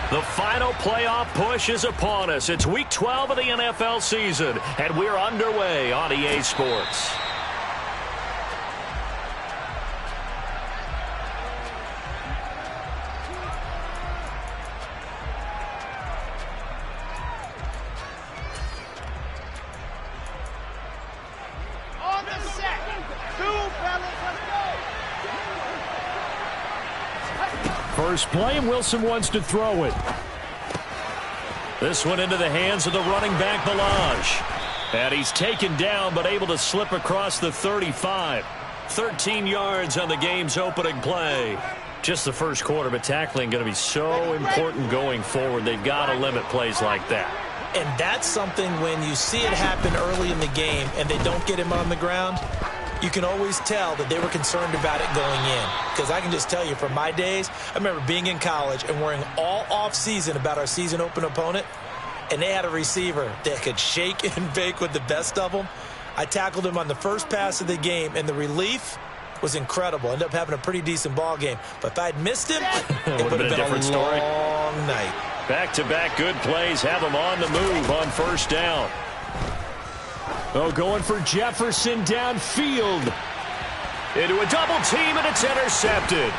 The final playoff push is upon us. It's Week 12 of the NFL season, and we're underway on EA Sports. On the set. Two fellas, let's go. First play, and Wilson wants to throw it. This one into the hands of the running back, Ballage. And he's taken down, but able to slip across the 35. 13 yards on the game's opening play. Just the first quarter, but tackling going to be so important going forward. They've got to limit plays like that. And that's something when you see it happen early in the game and they don't get him on the ground, you can always tell that they were concerned about it going in. Because I can just tell you from my days, I remember being in college and worrying all off-season about our season open opponent, and they had a receiver that could shake and bake with the best of them. I tackled him on the first pass of the game, and the relief was incredible. Ended up having a pretty decent ball game. But if I'd missed him, it would have been a different story. Long night. Back-to-back good plays have them on the move on first down. Oh, going for Jefferson downfield. Into a double team, and it's intercepted.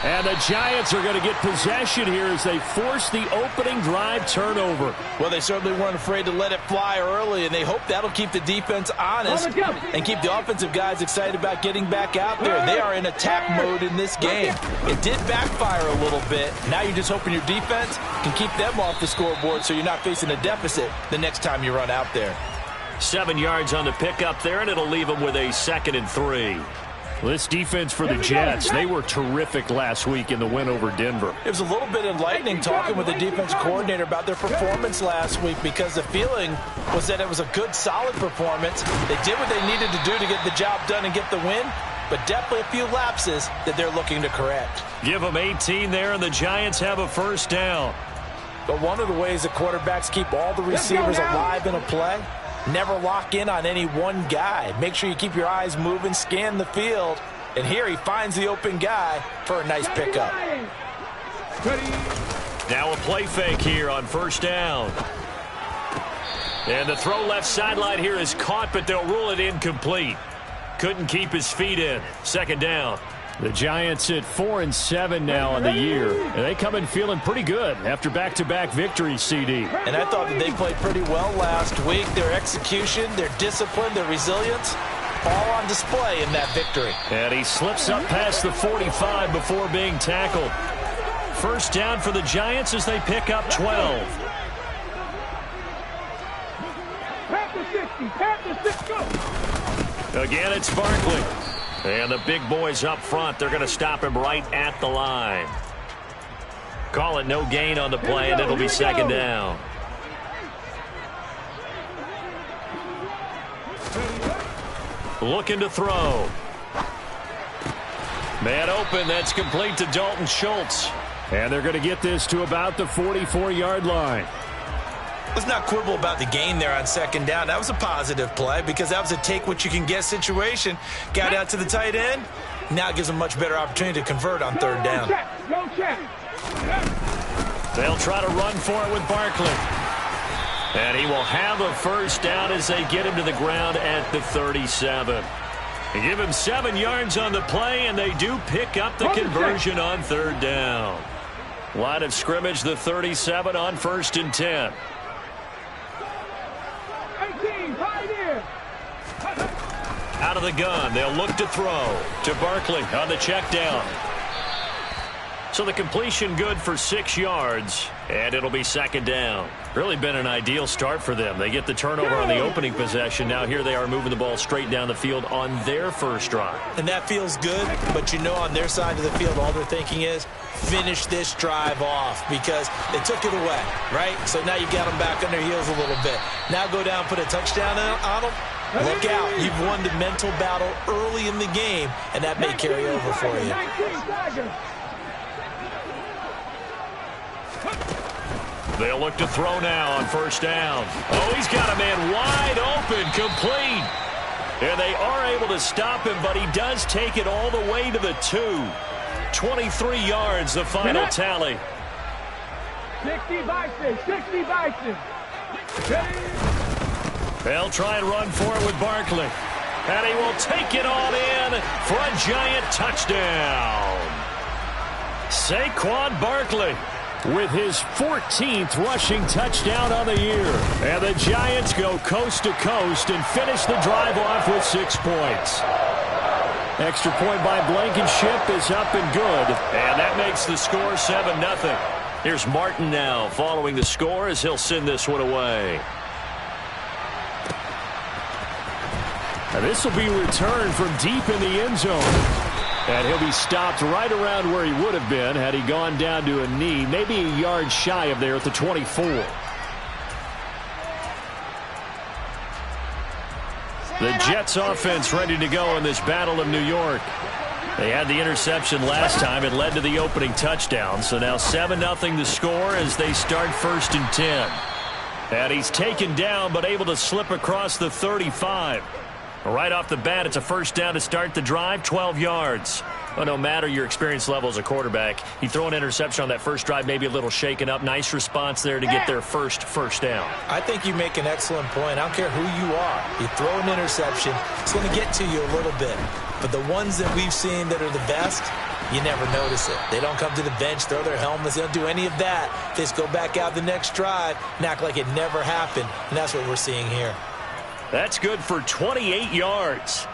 And the Giants are going to get possession here as they force the opening drive turnover. Well, they certainly weren't afraid to let it fly early, and they hope that'll keep the defense honest and keep the offensive guys excited about getting back out there. They are in attack mode in this game. It did backfire a little bit. Now you're just hoping your defense can keep them off the scoreboard so you're not facing a deficit the next time you run out there. 7 yards on the pickup there, and it'll leave them with a 2nd and 3. Well, this defense for the Jets, they were terrific last week in the win over Denver. It was a little bit enlightening talking with the defense coordinator about their performance last week because the feeling was that it was a good, solid performance. They did what they needed to do to get the job done and get the win, but definitely a few lapses that they're looking to correct. Give them 18 there, and the Giants have a first down. But one of the ways the quarterbacks keep all the receivers alive in a play, never lock in on any one guy. Make sure you keep your eyes moving, scan the field. And here he finds the open guy for a nice pickup. Now a play fake here on first down. And the throw left sideline here is caught, but they'll rule it incomplete. Couldn't keep his feet in. 2nd down. The Giants at 4-7 now on the year, and they come in feeling pretty good after back-to-back victories, CD. And I thought that they played pretty well last week. Their execution, their discipline, their resilience, all on display in that victory. And he slips up past the 45 before being tackled. First down for the Giants as they pick up 12. Again, it's Barkley. And the big boys up front, they're going to stop him right at the line. Call it no gain on the play, and it'll be 2nd down. Looking to throw. Man open, that's complete to Dalton Schultz. And they're going to get this to about the 44-yard line. Let's not quibble about the gain there on 2nd down. That was a positive play because that was a take-what-you-can-get situation. Got out to the tight end. Now it gives them a much better opportunity to convert on 3rd down. They'll try to run for it with Barkley. And he will have a first down as they get him to the ground at the 37. They give him 7 yards on the play, and they do pick up the conversion on 3rd down. Line of scrimmage, the 37 on 1st and 10. Out of the gun, they'll look to throw to Barkley on the check down. So the completion good for 6 yards, and it'll be 2nd down. Really been an ideal start for them. They get the turnover on the opening possession. Now here they are moving the ball straight down the field on their first drive. And that feels good, but you know on their side of the field all they're thinking is finish this drive off because they took it away, right? So now you got them back on their heels a little bit. Now go down, put a touchdown on them. Look out. You've won the mental battle early in the game, and that may carry over for you. They'll look to throw now on first down. Oh, he's got a man wide open, complete. And they are able to stop him, but he does take it all the way to the 2. 23 yards, the final tally. 60 Bison, 60 Bison. They'll try and run for it with Barkley. And he will take it all in for a Giant touchdown. Saquon Barkley with his 14th rushing touchdown on the year. And the Giants go coast to coast and finish the drive off with 6 points. Extra point by Blankenship is up and good. And that makes the score 7-0. Here's Martin now following the score as he'll send this one away. And this will be returned from deep in the end zone. And he'll be stopped right around where he would have been had he gone down to a knee, maybe a yard shy of there at the 24. The Jets offense ready to go in this Battle of New York. They had the interception last time. It led to the opening touchdown. So now 7-0 the score as they start 1st and 10. And he's taken down but able to slip across the 35. Right off the bat, it's a first down to start the drive, 12 yards. Well, no matter your experience level as a quarterback, you throw an interception on that first drive, maybe a little shaken up. Nice response there to get their first down. I think you make an excellent point. I don't care who you are. You throw an interception, it's going to get to you a little bit. But the ones that we've seen that are the best, you never notice it. They don't come to the bench, throw their helmets. They don't do any of that. They just go back out the next drive and act like it never happened. And that's what we're seeing here. That's good for 28 yards.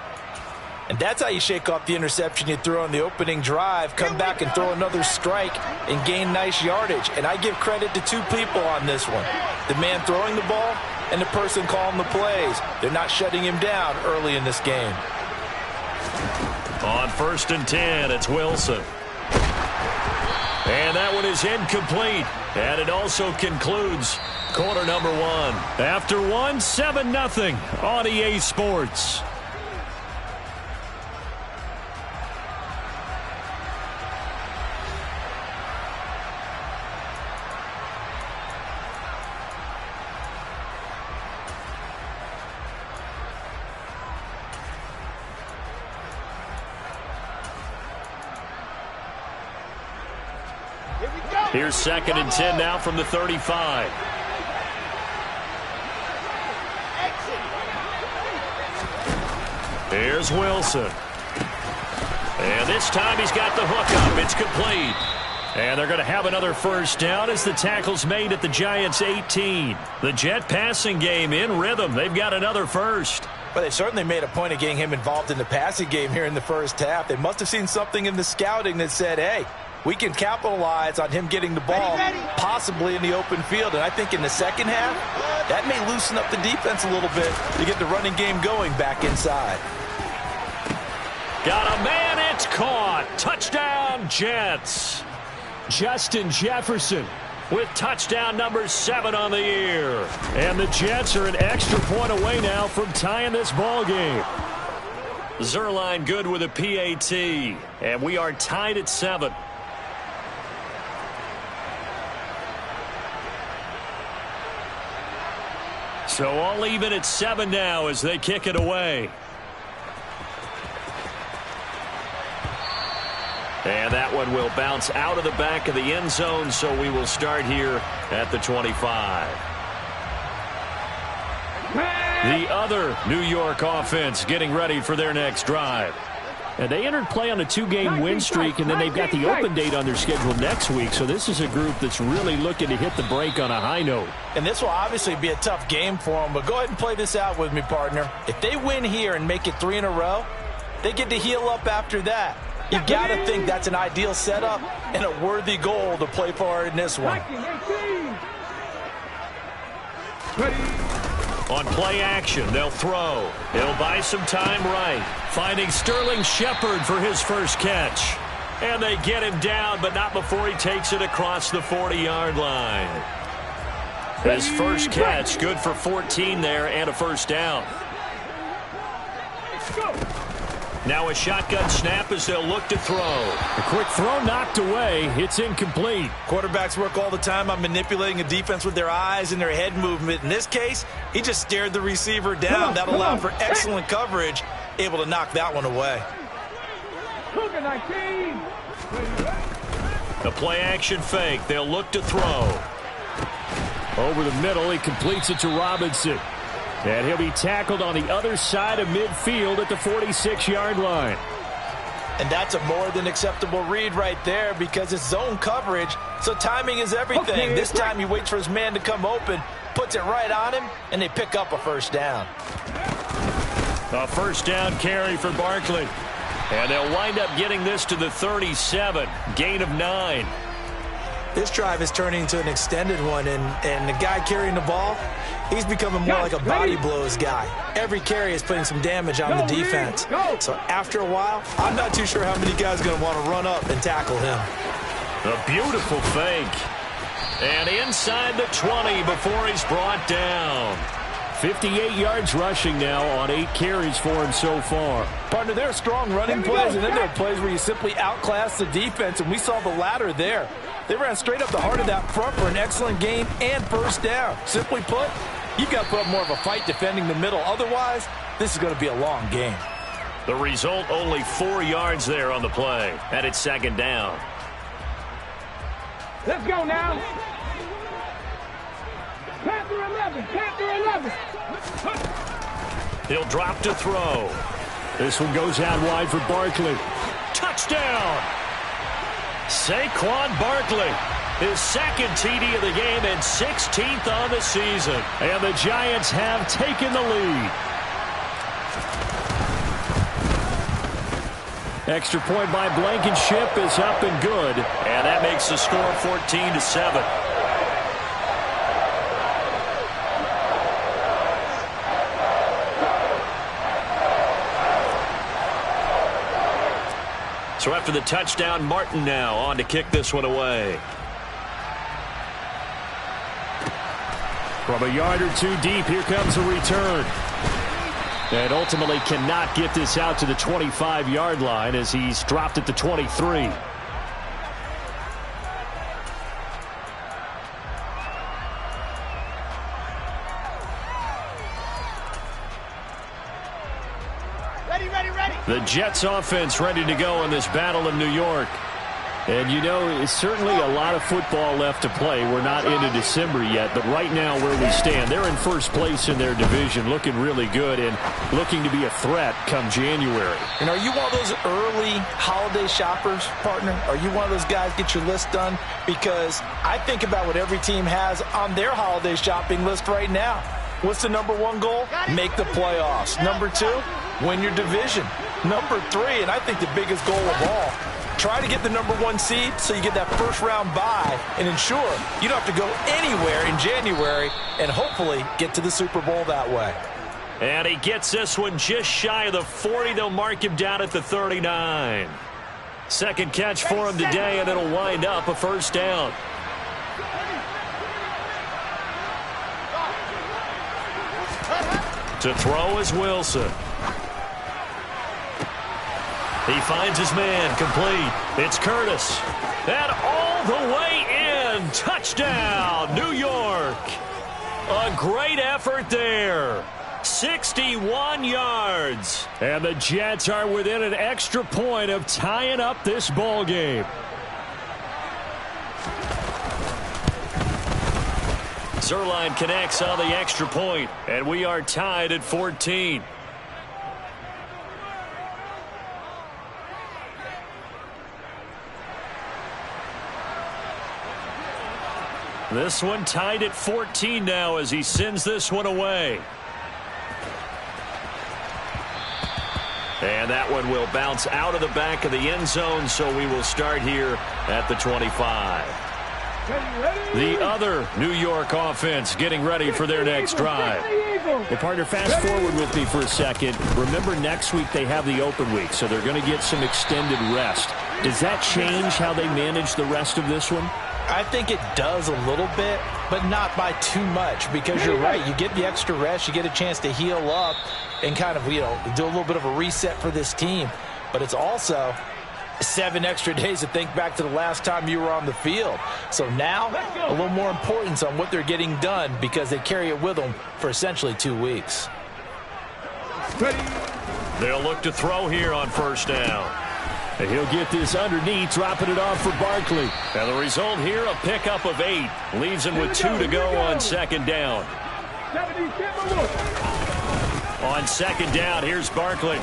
And that's how you shake off the interception you threw on the opening drive, come back and throw another strike and gain nice yardage. And I give credit to 2 people on this one. The man throwing the ball and the person calling the plays. They're not shutting him down early in this game. On 1st and 10, it's Wilson. And that one is incomplete. And it also concludes quarter number 1. After 1, 7-0 on EA Sports. Here's 2nd and 10 now from the 35. Here's Wilson. And this time he's got the hook up. It's complete. And they're going to have another first down as the tackle's made at the Giants' 18. The Jet passing game in rhythm. They've got another first. Well, they certainly made a point of getting him involved in the passing game here in the first half. They must have seen something in the scouting that said, hey, we can capitalize on him getting the ball possibly in the open field. And I think in the second half, that may loosen up the defense a little bit to get the running game going back inside. Got a man, it's caught. Touchdown, Jets. Justin Jefferson with touchdown number 7 on the year. And the Jets are an extra point away now from tying this ball game. Zuerlein good with a PAT. And we are tied at 7. So all even at 7 now as they kick it away. And that one will bounce out of the back of the end zone, so we will start here at the 25. The other New York offense getting ready for their next drive. And they entered play on a 2-game win streak, and then they've got the open date on their schedule next week. So this is a group that's really looking to hit the break on a high note. And this will obviously be a tough game for them, but go ahead and play this out with me, partner. If they win here and make it 3 in a row, they get to heal up after that. You got to think that's an ideal setup and a worthy goal to play for in this one. On play action, they'll throw. He'll buy some time right. Finding Sterling Shepard for his first catch. And they get him down, but not before he takes it across the 40-yard line. His first catch, good for 14 there and a first down. Now a shotgun snap as they'll look to throw. A quick throw knocked away. It's incomplete. Quarterbacks work all the time on manipulating a defense with their eyes and their head movement. In this case, he just stared the receiver down. That allowed for excellent coverage, able to knock that one away. A play action fake. They'll look to throw. Over the middle, he completes it to Robinson. And he'll be tackled on the other side of midfield at the 46-yard line. And that's a more than acceptable read right there because it's zone coverage, so timing is everything. Okay. This time he waits for his man to come open, puts it right on him, and they pick up a first down. A first down carry for Barkley. And they'll wind up getting this to the 37. Gain of 9. This drive is turning into an extended one, and the guy carrying the ball, he's becoming more like a body blows guy. Every carry is putting some damage on the defense. So after a while, I'm not too sure how many guys are going to want to run up and tackle him. A beautiful fake. And inside the 20 before he's brought down. 58 yards rushing now on 8 carries for him so far. Partner, there are strong running plays, and then there are plays where you simply outclass the defense, and we saw the latter there. They ran straight up the heart of that front for an excellent gain and first down. Simply put, you've got to put up more of a fight defending the middle. Otherwise, this is going to be a long game. The result, only 4 yards there on the play, and it's second down. Let's go now. Panther 11, Panther 11. He'll drop to throw. This one goes out wide for Barkley. Touchdown! Saquon Barkley, his second TD of the game and 16th on the season. And the Giants have taken the lead. Extra point by Blankenship is up and good. And that makes the score 14-7. So after the touchdown, Martin now on to kick this one away. From a yard or two deep, here comes a return. And ultimately cannot get this out to the 25-yard line as he's dropped at the 23. The Jets offense ready to go in this battle in New York. And you know, it's certainly a lot of football left to play. We're not into December yet, but right now where we stand, they're in first place in their division, looking really good and looking to be a threat come January. And are you one of those early holiday shoppers, partner? Are you one of those guys get your list done? Because I think about what every team has on their holiday shopping list right now. What's the number one goal? Make the playoffs. Number 2, win your division. Number 3, and I think the biggest goal of all, try to get the number 1 seed so you get that first round bye and ensure you don't have to go anywhere in January and hopefully get to the Super Bowl that way. And he gets this one just shy of the 40. They'll mark him down at the 39. Second catch for him today, and it'll wind up a first down. To throw is Wilson. He finds his man, complete. It's Curtis. And all the way in. Touchdown, New York. A great effort there. 61 yards. And the Jets are within an extra point of tying up this ball game. Zuerlein connects on the extra point, and we are tied at 14. This one tied at 14 now as he sends this one away. And that one will bounce out of the back of the end zone, so we will start here at the 25. The other New York offense getting ready for their next drive. Well, partner, fast forward with me for a second. Remember, next week they have the open week, so they're going to get some extended rest. Does that change how they manage the rest of this one? I think it does a little bit, but not by too much, because you're right. You get the extra rest, you get a chance to heal up and kind of, do a little bit of a reset for this team. But it's also 7 extra days to think back to the last time you were on the field. So now, a little more importance on what they're getting done because they carry it with them for essentially 2 weeks. They'll look to throw here on first down. And he'll get this underneath, dropping it off for Barkley. And the result here, a pickup of 8. Leaves him with 2 to go on second down. On second down, here's Barkley.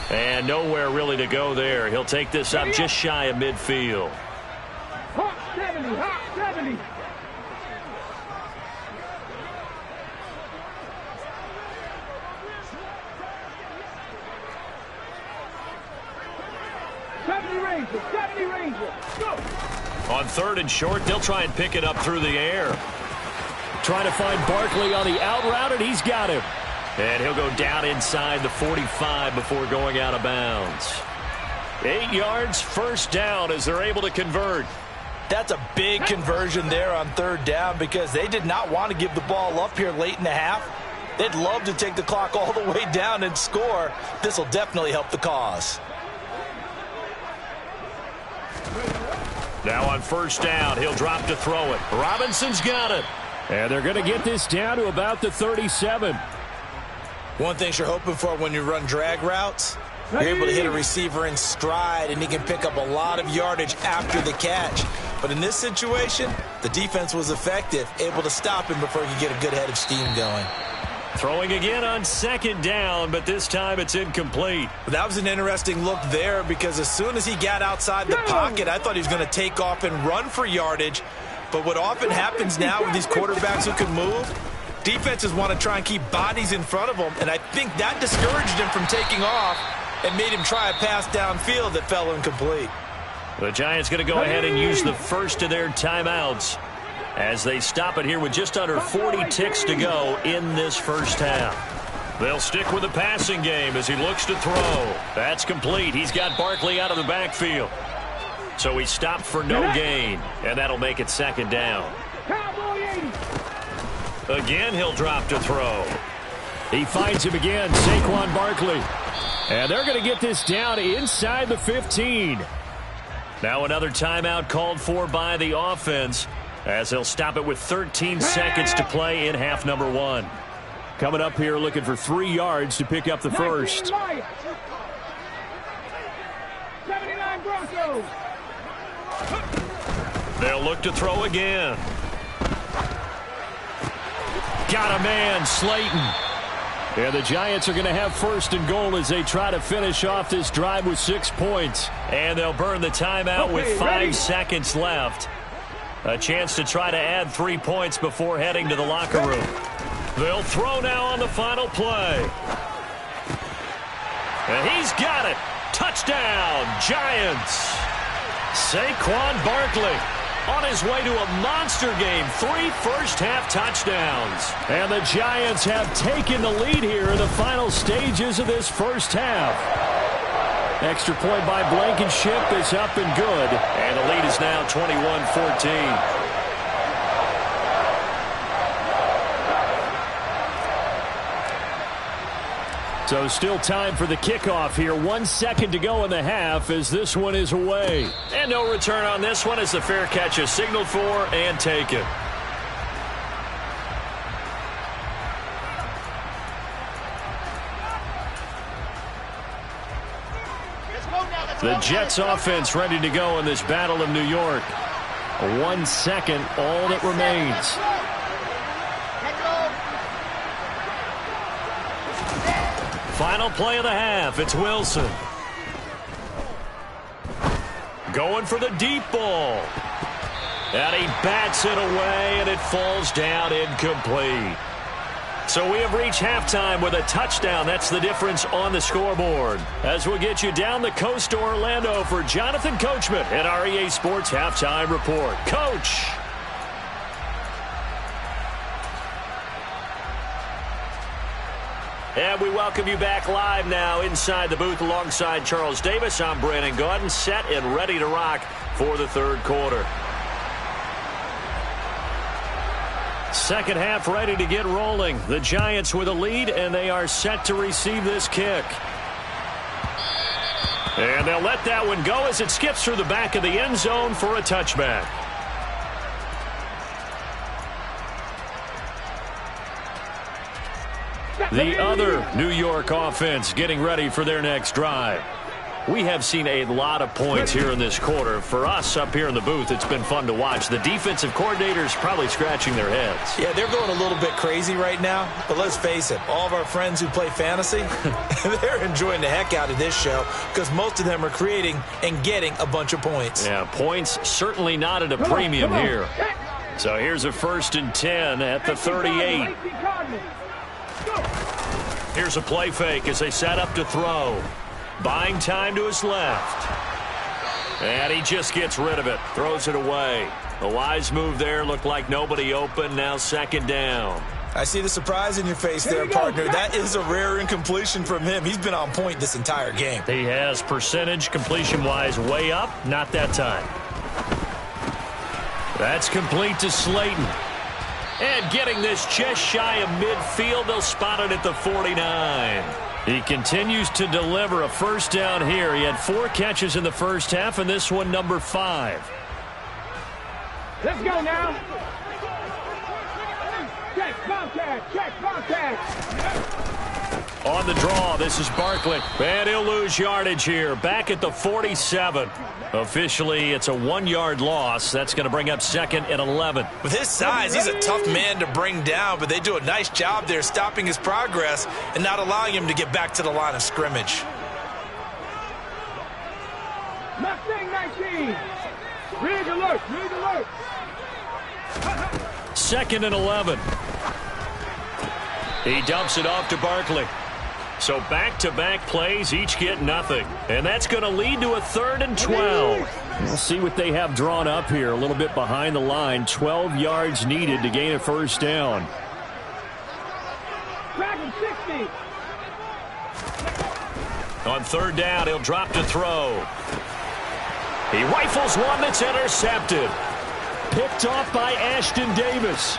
And nowhere really to go there. He'll take this up just shy of midfield. Hot 70, hot 70. On third and short, they'll try and pick it up through the air. Trying to find Barkley on the out route, and he's got him. And he'll go down inside the 45 before going out of bounds. 8 yards, first down as they're able to convert. That's a big conversion there on third down because they did not want to give the ball up here late in the half. They'd love to take the clock all the way down and score. This will definitely help the cause. Now on first down, he'll drop to throw it. Robinson's got it. And they're going to get this down to about the 37. One thing you're hoping for when you run drag routes, you're able to hit a receiver in stride, and he can pick up a lot of yardage after the catch. But in this situation, the defense was effective, able to stop him before he could get a good head of steam going. Throwing again on second down, but this time it's incomplete. That was an interesting look there because as soon as he got outside the pocket, I thought he was going to take off and run for yardage. But what often happens now with these quarterbacks who can move, defenses want to try and keep bodies in front of them, and I think that discouraged him from taking off and made him try a pass downfield that fell incomplete. The Giants going to go ahead and use the first of their timeouts as they stop it here with just under 40 ticks to go in this first half. They'll stick with the passing game as he looks to throw. That's complete. He's got Barkley out of the backfield. So he stopped for no gain, and that'll make it second down. Again, he'll drop to throw. He finds him again, Saquon Barkley. And they're going to get this down inside the 15. Now another timeout called for by the offense as they'll stop it with 13 seconds to play in half number 1. Coming up here looking for 3 yards to pick up the first. 79 Broncos. They'll look to throw again. Got a man, Slayton. And the Giants are going to have first and goal as they try to finish off this drive with 6 points. And they'll burn the timeout with 5 seconds left. A chance to try to add 3 points before heading to the locker room. They'll throw now on the final play. And he's got it. Touchdown, Giants. Saquon Barkley on his way to a monster game. 3 first-half touchdowns. And the Giants have taken the lead here in the final stages of this first half. Extra point by Blankenship is up and good. And the lead is now 21-14. So still time for the kickoff here. 1 second to go in the half as this one is away. And no return on this one as the fair catch is signaled for and taken. The Jets offense ready to go in this Battle of New York. 1 second, all that remains. Final play of the half. It's Wilson. Going for the deep ball. And he bats it away, and it falls down incomplete. So we have reached halftime with a touchdown. That's the difference on the scoreboard. As we'll get you down the coast to Orlando for Jonathan Coachman at our EA Sports Halftime Report. Coach. And we welcome you back live now inside the booth alongside Charles Davis. I'm Brandon Gaudin, set and ready to rock for the third quarter. Second half ready to get rolling. The Giants with a lead, and they are set to receive this kick. And they'll let that one go as it skips through the back of the end zone for a touchback. The other New York offense getting ready for their next drive. We have seen a lot of points here in this quarter. For us up here in the booth, it's been fun to watch. The defensive coordinators probably scratching their heads. Yeah, they're going a little bit crazy right now. But let's face it, all of our friends who play fantasy, they're enjoying the heck out of this show because most of them are creating and getting a bunch of points. Yeah, points certainly not at a premium here. So here's a 1st and 10 at the 38. Here's a play fake as they set up to throw. Buying time to his left. And he just gets rid of it. Throws it away. A wise move there. Looked like nobody open. Now 2nd down. I see the surprise in your face there, partner. That is a rare incompletion from him. He's been on point this entire game. He has percentage completion-wise way up. Not that time. That's complete to Slayton. And getting this just shy of midfield. They'll spot it at the 49. He continues to deliver a 1st down here. He had 4 catches in the first half, and this one number 5. Let's go now. Check contact. Check contact. On the draw, this is Barkley. And he'll lose yardage here. Back at the 47. Officially, it's a 1-yard loss. That's going to bring up 2nd and 11. With his size, he's a tough man to bring down, but they do a nice job there stopping his progress and not allowing him to get back to the line of scrimmage. Mustang 19. Rig alert. Rig alert. 2nd and 11. He dumps it off to Barkley. So back-to-back plays, each get nothing. And that's going to lead to a 3rd and 12. We'll see what they have drawn up here. A little bit behind the line. 12 yards needed to gain a 1st down. On 3rd down, he'll drop to throw. He rifles one that's intercepted. Picked off by Ashton Davis.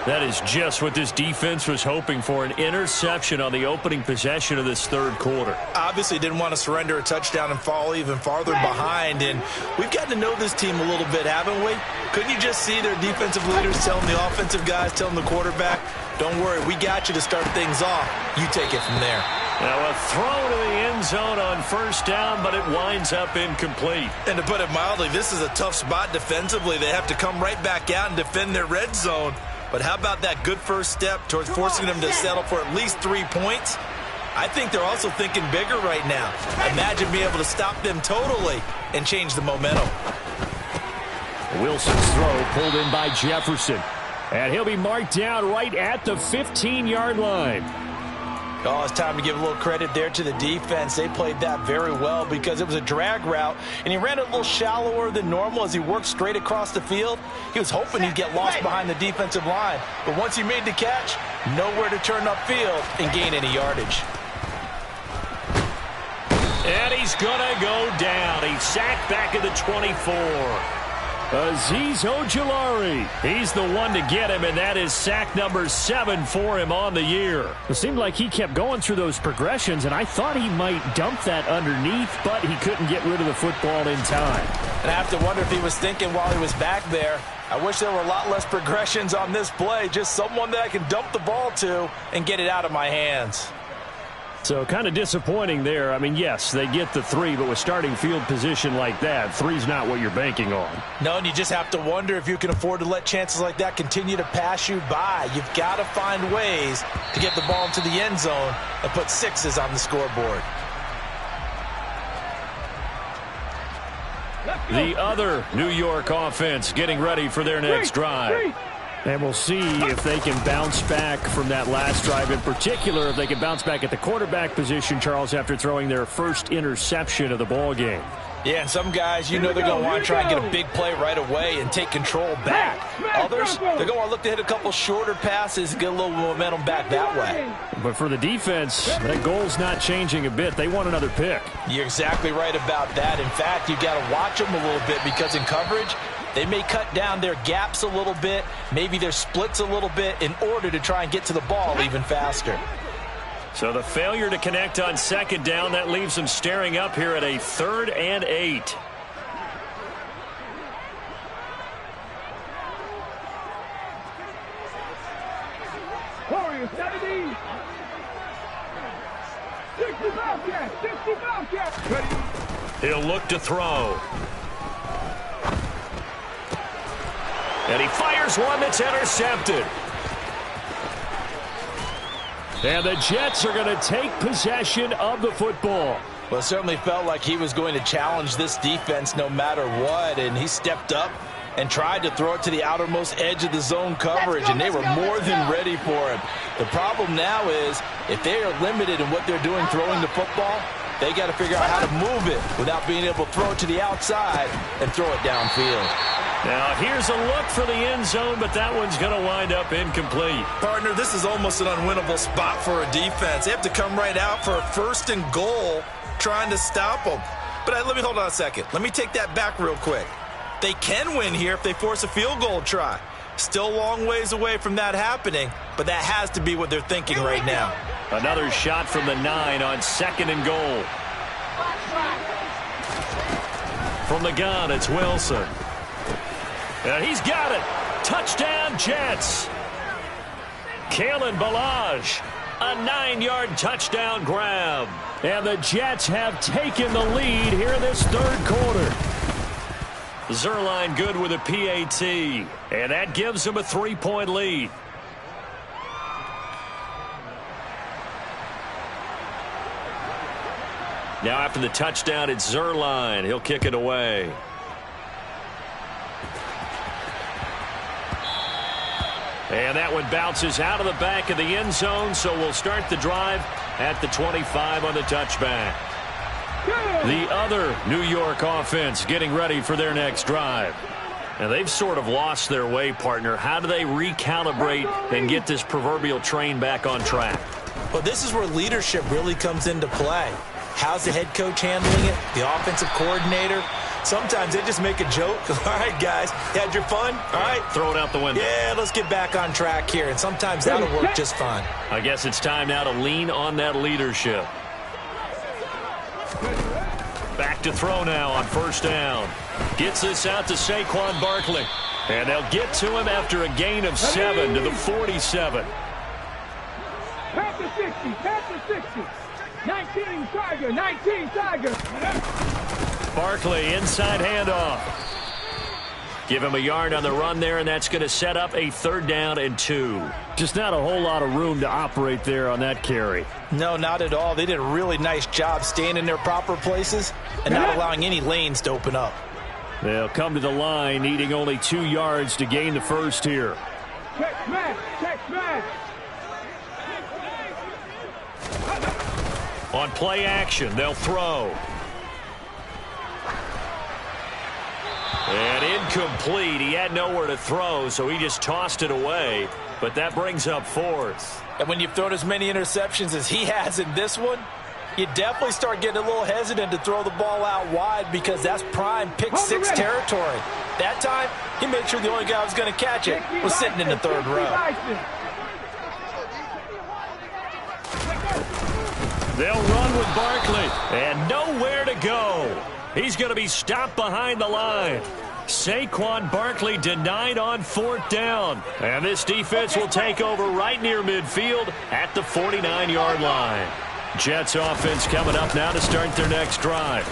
That is just what this defense was hoping for, an interception on the opening possession of this 3rd quarter. Obviously didn't want to surrender a touchdown and fall even farther behind, and we've gotten to know this team a little bit, haven't we? Couldn't you just see their defensive leaders telling the offensive guys, telling the quarterback, don't worry, we got you to start things off. You take it from there. Now a throw to the end zone on 1st down, but it winds up incomplete. And to put it mildly, this is a tough spot defensively. They have to come right back out and defend their red zone. But how about that good first step towards forcing them to settle for at least 3 points? I think they're also thinking bigger right now. Imagine being able to stop them totally and change the momentum. Wilson's throw pulled in by Jefferson. And he'll be marked down right at the 15-yard line. Oh, it's time to give a little credit there to the defense. They played that very well because it was a drag route, and he ran it a little shallower than normal as he worked straight across the field. He was hoping he'd get lost behind the defensive line, but once he made the catch, nowhere to turn upfield and gain any yardage. And he's going to go down. He's sacked back at the 24. Azeez Ojulari. He's the one to get him, and that is sack number 7 for him on the year. It seemed like he kept going through those progressions, and I thought he might dump that underneath, but he couldn't get rid of the football in time. And I have to wonder if he was thinking while he was back there, I wish there were a lot less progressions on this play, just someone that I can dump the ball to and get it out of my hands. So kind of disappointing there. I mean, yes, they get the 3, but with starting field position like that, 3's not what you're banking on. No, and you just have to wonder if you can afford to let chances like that continue to pass you by. You've got to find ways to get the ball into the end zone and put 6s on the scoreboard. The other New York offense getting ready for their next drive. And we'll see if they can bounce back from that last drive. In particular, if they can bounce back at the quarterback position, Charles, after throwing their first interception of the ball game. Yeah, and some guys, you know they're going to want to try and get a big play right away and take control back. Others, they're going to want to look to hit a couple shorter passes and get a little momentum back that way. But for the defense, that goal's not changing a bit. They want another pick. You're exactly right about that. In fact, you've got to watch them a little bit because in coverage, they may cut down their gaps a little bit, maybe their splits a little bit in order to try and get to the ball even faster. So the failure to connect on 2nd down, that leaves them staring up here at a 3rd and 8. He'll look to throw. And he fires one that's intercepted. And the Jets are going to take possession of the football. Well, it certainly felt like he was going to challenge this defense no matter what, and he stepped up and tried to throw it to the outermost edge of the zone coverage, and they were more than ready for him. The problem now is if they are limited in what they're doing throwing the football, they got to figure out how to move it without being able to throw it to the outside and throw it downfield. Now, here's a look for the end zone, but that one's going to wind up incomplete. Partner, this is almost an unwinnable spot for a defense. They have to come right out for a 1st and goal trying to stop them. But let me hold on a second. Let me take that back real quick. They can win here if they force a field goal try. Still a long ways away from that happening, but that has to be what they're thinking right now. Another shot from the 9 on 2nd and goal. From the gun, it's Wilson. And he's got it. Touchdown, Jets. Kalen Ballage, a 9-yard touchdown grab. And the Jets have taken the lead here in this 3rd quarter. Zuerlein good with a PAT. And that gives him a 3-point lead. Now after the touchdown, it's Zuerlein. He'll kick it away. And that one bounces out of the back of the end zone, so we'll start the drive at the 25 on the touchback. The other New York offense getting ready for their next drive. And they've sort of lost their way, partner. How do they recalibrate and get this proverbial train back on track? Well, this is where leadership really comes into play. How's the head coach handling it? The offensive coordinator? Sometimes they just make a joke. All right, guys, you had your fun? All right. Throw it out the window. Yeah, let's get back on track here. And sometimes that'll work just fine. I guess it's time now to lean on that leadership. Back to throw now on 1st down. Gets this out to Saquon Barkley. And they'll get to him after a gain of 7 to the 47. Pass to 60, pass to 60. 19 Tiger, 19 Tiger. Barkley, inside handoff. Give him a yard on the run there, and that's going to set up a 3rd down and 2. Just not a whole lot of room to operate there on that carry. No, not at all. They did a really nice job staying in their proper places and not allowing any lanes to open up. They'll come to the line, needing only 2 yards to gain the 1st here. Check man, check man. On play action, they'll throw. And incomplete. He had nowhere to throw, so he just tossed it away. But that brings up 4th. And when you've thrown as many interceptions as he has in this one, you definitely start getting a little hesitant to throw the ball out wide because that's prime pick 6 territory. That time, he made sure the only guy who was going to catch it was sitting in the 3rd row. They'll run with Barkley, and nowhere to go. He's going to be stopped behind the line. Saquon Barkley denied on 4th down. And this defense will take over right near midfield at the 49-yard line. Jets offense coming up now to start their next drive.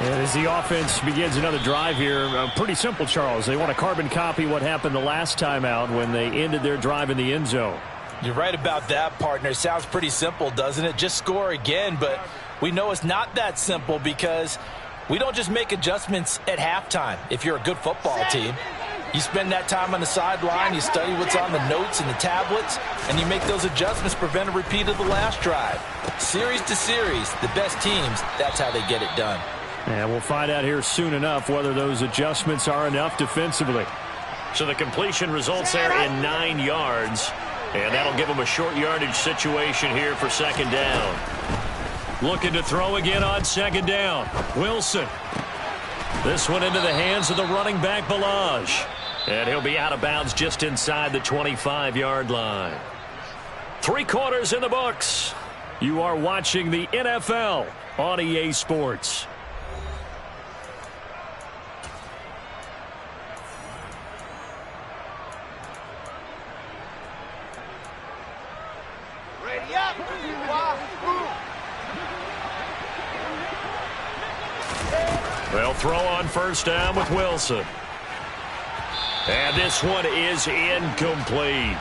And as the offense begins another drive here, pretty simple, Charles. They want to carbon copy what happened the last time out when they ended their drive in the end zone. You're right about that, partner. It sounds pretty simple, doesn't it? Just score again, but we know it's not that simple because we don't just make adjustments at halftime. If you're a good football team, you spend that time on the sideline, you study what's on the notes and the tablets, and you make those adjustments, prevent a repeat of the last drive. Series to series, the best teams, that's how they get it done. And we'll find out here soon enough whether those adjustments are enough defensively. So the completion results there in 9 yards. And that'll give them a short yardage situation here for 2nd down. Looking to throw again on 2nd down. Wilson. This one into the hands of the running back, Ballage. And he'll be out of bounds just inside the 25-yard line. 3 quarters in the books. You are watching the NFL on EA Sports. throw on first down with Wilson. And this one is incomplete.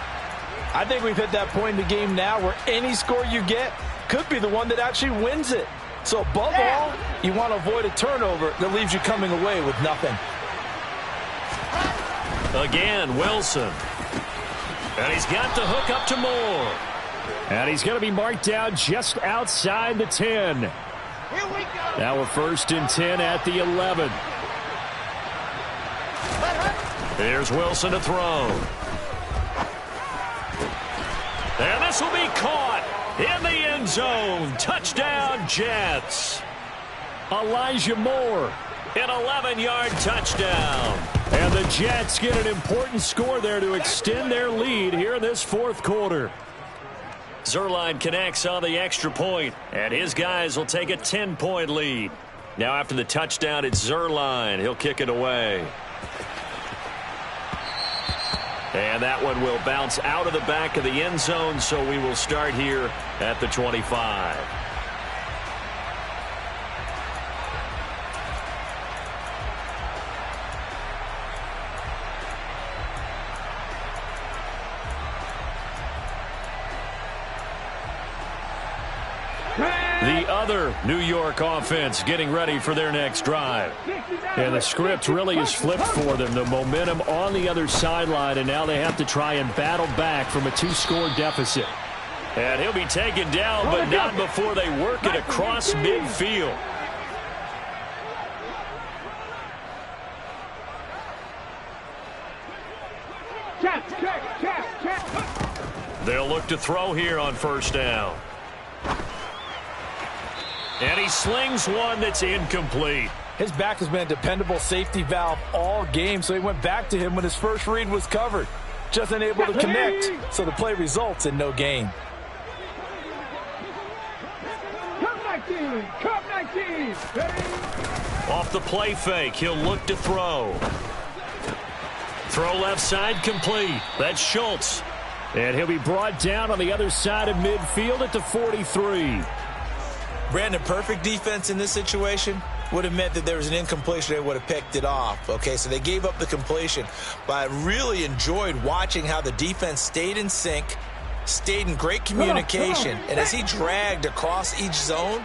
I think we've hit that point in the game now where any score you get could be the one that actually wins it. So above all, you want to avoid a turnover that leaves you coming away with nothing. Again, Wilson. And he's got the hook up to Moore. And he's going to be marked down just outside the 10. Here we go. Now we're 1st and 10 at the 11. Here's Wilson to throw. And this will be caught in the end zone. Touchdown, Jets. Elijah Moore. An 11-yard touchdown. And the Jets get an important score there to extend their lead here in this 4th quarter. Zuerlein connects on the extra point, and his guys will take a 10-point lead. Now after the touchdown, it's Zuerlein. He'll kick it away. And that one will bounce out of the back of the end zone, so we will start here at the 25. The other New York offense getting ready for their next drive. And the script really is flipped for them. The momentum on the other sideline, and now they have to try and battle back from a 2-score deficit. And he'll be taken down, but not before they work it across midfield. They'll look to throw here on first down. And he slings one that's incomplete. His back has been a dependable safety valve all game, so he went back to him when his first read was covered. Just unable to connect, so the play results in no gain. Come 19, come 19. Off the play fake, he'll look to throw. Throw left side complete. That's Schultz. And he'll be brought down on the other side of midfield at the 43. Brandon, perfect defense in this situation would have meant that there was an incompletion. They would have picked it off. Okay, so they gave up the completion. But I really enjoyed watching how the defense stayed in sync, stayed in great communication. And as he dragged across each zone,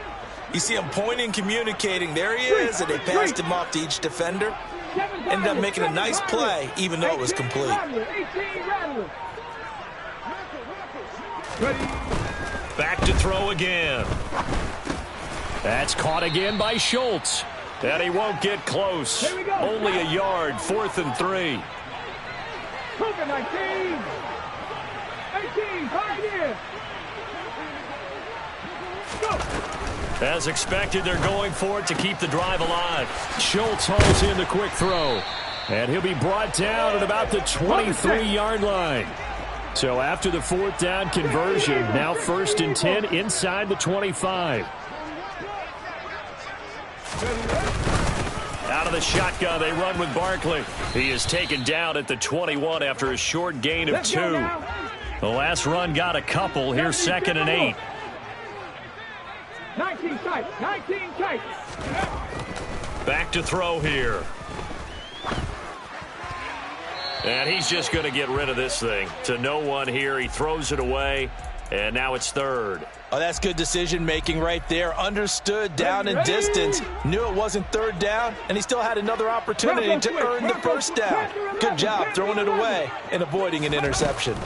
you see him pointing, communicating. There he is, and they passed him off to each defender. Ended up making a nice play, even though it was complete. Back to throw again. That's caught again by Schultz. And he won't get close. Only a yard, 4th and 3. 19. 18, Pioneer. Go. As expected, they're going for it to keep the drive alive. Schultz hauls in the quick throw. And he'll be brought down at about the 23-yard line. So after the 4th down conversion, now 1st and 10 inside the 25. Out of the shotgun, they run with Barkley. He is taken down at the 21 after a short gain of 2. The last run got a couple. Here's 2nd and 8. 19 tight, 19 tight. Back to throw here. And he's just going to get rid of this thing. To no one here. He throws it away, and now it's 3rd. Oh, that's good decision-making right there. Understood down and distance. Knew it wasn't 3rd down, and he still had another opportunity to earn the 1st down. Good job throwing it away and avoiding an interception.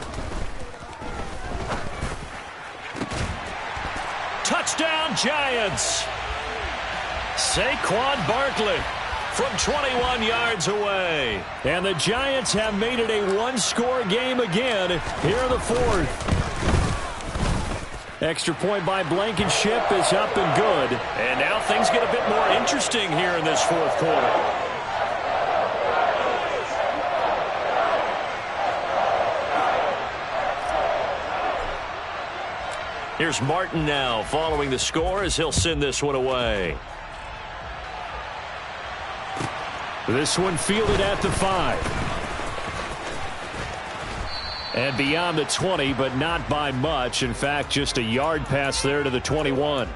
Touchdown, Giants. Saquon Barkley from 21 yards away. And the Giants have made it a 1-score game again here in the 4th. Extra point by Blankenship is up and good. And now things get a bit more interesting here in this 4th quarter. Here's Martin now following the score as he'll send this one away. This one fielded at the 5. And beyond the 20, but not by much. In fact, just a yard pass there to the 21.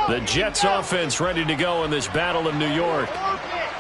The Jets offense ready to go in this battle of New York.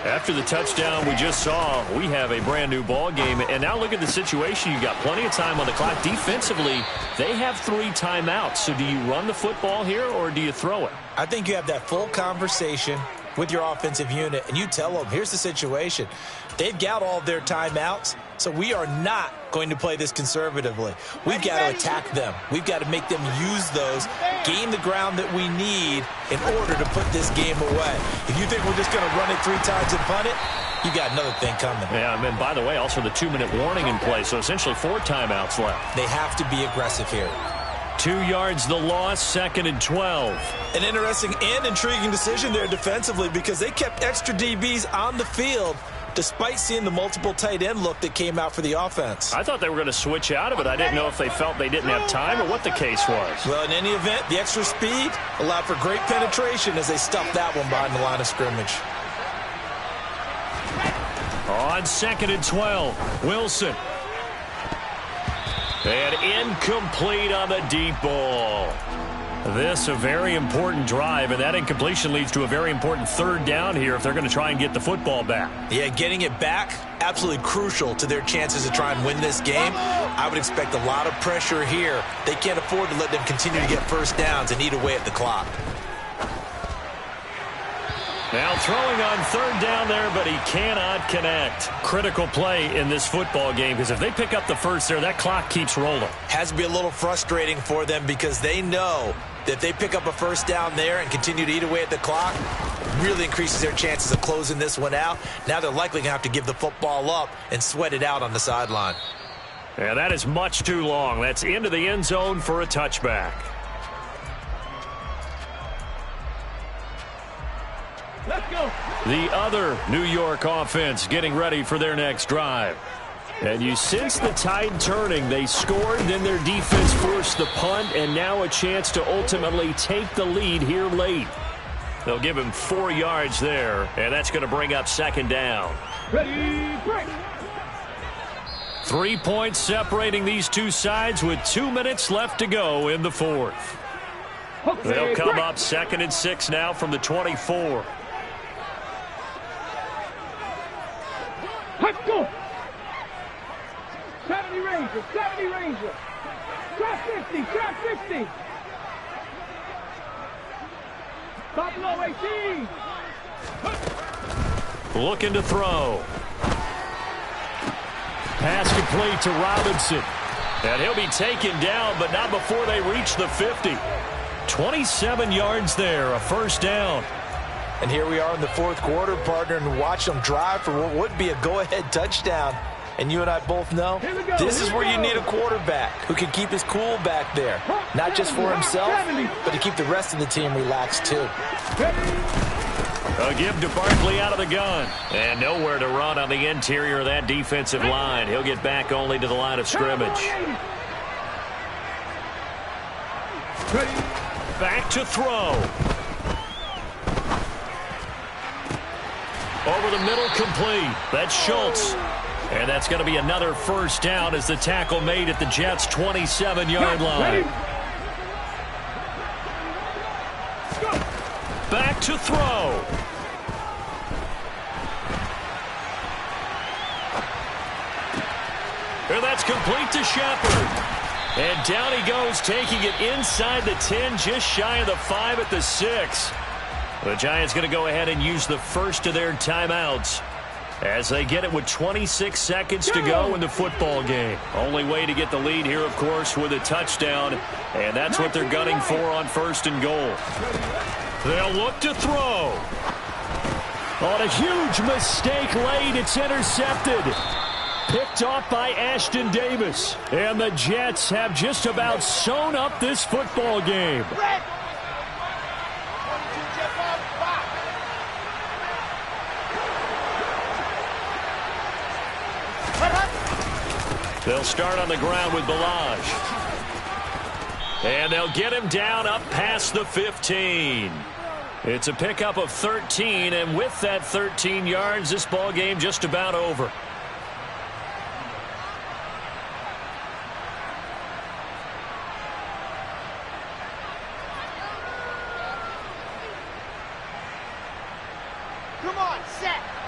After the touchdown we just saw, we have a brand new ball game. And now look at the situation. You got plenty of time on the clock. Defensively, they have 3 timeouts. So do you run the football here or do you throw it? I think you have that full conversation with your offensive unit, and you tell them, here's the situation. They've got all of their timeouts, so we are not going to play this conservatively. We've got to attack them. We've got to make them use those, gain the ground that we need in order to put this game away. If you think we're just going to run it 3 times and punt it, you got another thing coming. Yeah, and by the way, also the 2-minute warning in play, so essentially 4 timeouts left. They have to be aggressive here. 2 yards the loss, 2nd and 12. An interesting and intriguing decision there defensively because they kept extra DBs on the field despite seeing the multiple tight end look that came out for the offense. I thought they were going to switch out of it. I didn't know if they felt they didn't have time or what the case was. Well, in any event, the extra speed allowed for great penetration as they stuffed that one behind the line of scrimmage. On 2nd and 12, Wilson. And incomplete on the deep ball. This a very important drive, and that incompletion leads to a very important 3rd down here if they're going to try and get the football back. Yeah, getting it back, absolutely crucial to their chances to try and win this game. I would expect a lot of pressure here. They can't afford to let them continue to get first downs and eat away at the clock. Now throwing on 3rd down there, but he cannot connect. Critical play in this football game because if they pick up the first there, that clock keeps rolling. Has to be a little frustrating for them because they know that if they pick up a first down there and continue to eat away at the clock, really increases their chances of closing this one out. Now they're likely going to have to give the football up and sweat it out on the sideline. And that is much too long. That's into the end zone for a touchback. Let's go. The other New York offense getting ready for their next drive. And you sense the tide turning. They scored, then their defense forced the punt, and now a chance to ultimately take the lead here late. They'll give him 4 yards there, and that's going to bring up 2nd down. Ready, break. 3 points separating these two sides with 2 minutes left to go in the 4th. Okay, They'll come break. up 2nd and 6 now from the 24. Let's go. 70 Ranger, 70 Ranger. Drop 50, drop 50. Buffalo 18. Looking to throw. Pass complete to Robinson. And he'll be taken down, but not before they reach the 50. 27 yards there, a 1st down. And here we are in the 4th quarter, partner, and watch them drive for what would be a go-ahead touchdown. And you and I both know this is where you need a quarterback who can keep his cool back there. Not just for himself, but to keep the rest of the team relaxed too. A give to Barkley out of the gun. And nowhere to run on the interior of that defensive line. He'll get back only to the line of scrimmage. Back to throw. Over the middle, complete. That's Schultz. And that's going to be another 1st down as the tackle made at the Jets' 27-yard line. Back to throw. And that's complete to Shepard. And down he goes, taking it inside the 10, just shy of the 5 at the 6. The Giants going to go ahead and use the first of their timeouts as they get it with 26 seconds to go in the football game. Only way to get the lead here, of course, with a touchdown, and that's what they're gunning for on 1st and goal. They'll look to throw. On a huge mistake late, it's intercepted. Picked off by Ashton Davis. And the Jets have just about sewn up this football game. They'll start on the ground with Balaj. And they'll get him down up past the 15. It's a pickup of 13, and with that 13 yards, this ball game just about over. Come on, set.